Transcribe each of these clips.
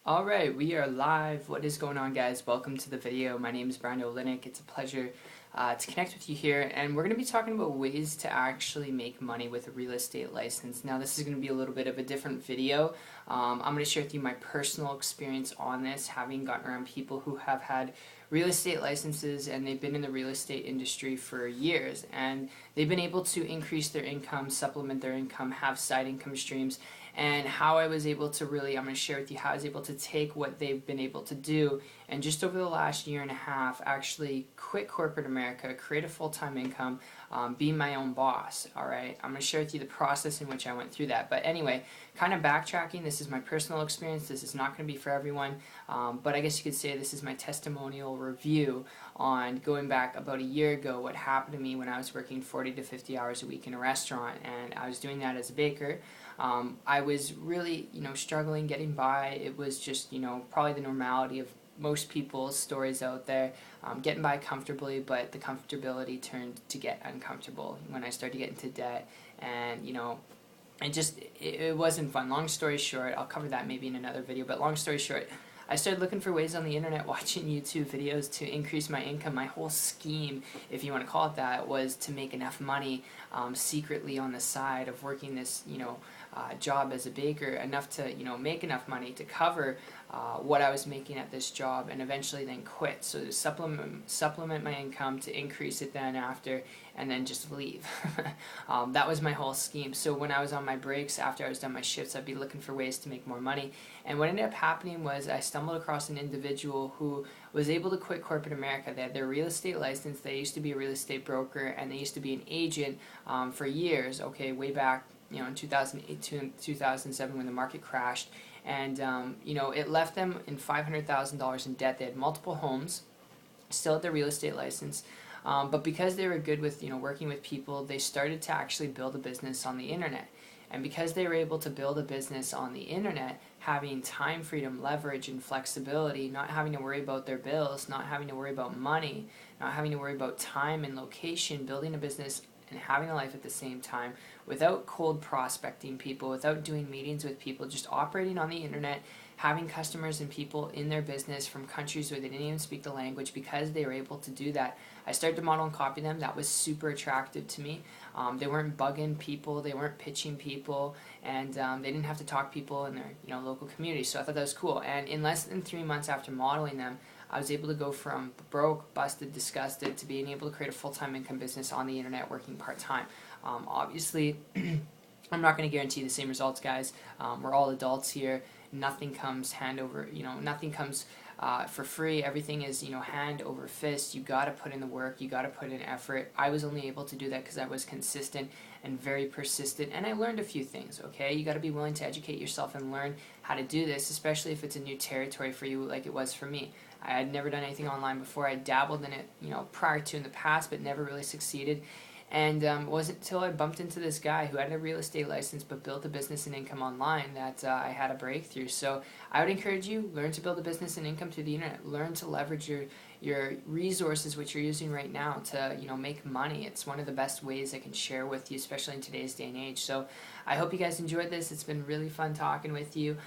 Alright, we are live. What is going on, guys? Welcome to the video. My name is Brian Olenek. It's a pleasure to connect with you here, and we're going to be talking about ways to actually make money with a real estate license. Now, this is going to be a little bit of a different video. I'm going to share with you my personal experience on this, having gotten around people who have had real estate licenses and they've been in the real estate industry for years, and they've been able to increase their income, supplement their income, have side income streams, and how I was able to I'm going to share with you how I was able to take what they've been able to do and just over the last year and a half actually quit corporate America, create a full-time income, be my own boss. Alright, I'm going to share with you the process in which I went through that. But anyway, kind of backtracking, this is my personal experience, this is not going to be for everyone, but I guess you could say this is my testimonial review on going back about a year ago, what happened to me when I was working 40 to 50 hours a week in a restaurant, and I was doing that as a baker. I was really, struggling getting by. It was just, probably the normality of most people's stories out there, getting by comfortably, but the comfortability turned to get uncomfortable when I started to get into debt, and, it wasn't fun. Long story short, I'll cover that maybe in another video, but long story short, I started looking for ways on the internet, watching YouTube videos to increase my income. My whole scheme, if you want to call it that, was to make enough money secretly on the side of working this, job as a baker, enough to, make enough money to cover what I was making at this job, and eventually then quit. So to supplement my income, to increase it then after, and then just leave. That was my whole scheme. So when I was on my breaks, after I was done my shifts, I'd be looking for ways to make more money. And what ended up happening was I stumbled across an individual who was able to quit corporate America. They had their real estate license, they used to be a real estate broker, and they used to be an agent for years, okay, way back, in 2008 to 2007 when the market crashed. And, it left them in $500,000 in debt. They had multiple homes, still had their real estate license, but because they were good with, working with people, they started to actually build a business on the internet. And because they were able to build a business on the internet, having time freedom, leverage, and flexibility, not having to worry about their bills, not having to worry about money, not having to worry about time and location, building a business and having a life at the same time, without cold prospecting people, without doing meetings with people, just operating on the internet, having customers and people in their business from countries where they didn't even speak the language. Because they were able to do that, I started to model and copy them. That was super attractive to me. They weren't bugging people, they weren't pitching people, and they didn't have to talk people in their local community. So I thought that was cool. And in less than 3 months after modeling them, I was able to go from broke, busted, disgusted to being able to create a full-time income business on the internet, working part-time. Obviously, I'm not going to guarantee the same results, guys. We're all adults here. Nothing comes hand over, nothing comes for free. Everything is, hand over fist. You got to put in the work. You got to put in effort. I was only able to do that because I was consistent and very persistent, and I learned a few things, okay? You got to be willing to educate yourself and learn how to do this, especially if it's a new territory for you like it was for me. I had never done anything online before. I dabbled in it, prior to in the past, but never really succeeded. And it wasn't until I bumped into this guy who had a real estate license but built a business and income online that I had a breakthrough. So I would encourage you, learn to build a business and income through the internet. Learn to leverage your resources, which you're using right now, to make money. It's one of the best ways I can share with you, especially in today's day and age. So I hope you guys enjoyed this. It's been really fun talking with you.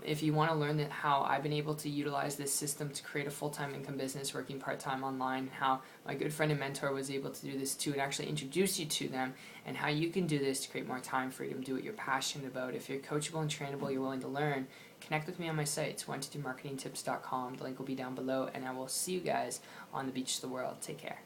If you want to learn how I've been able to utilize this system to create a full-time income business working part-time online, how my good friend and mentor was able to do this too, and actually introduce you to them, and how you can do this to create more time freedom, do what you're passionate about. If you're coachable and trainable, you're willing to learn, connect with me on my site. It's 123marketingtips.com. The link will be down below, and I will see you guys on the beach of the world. Take care.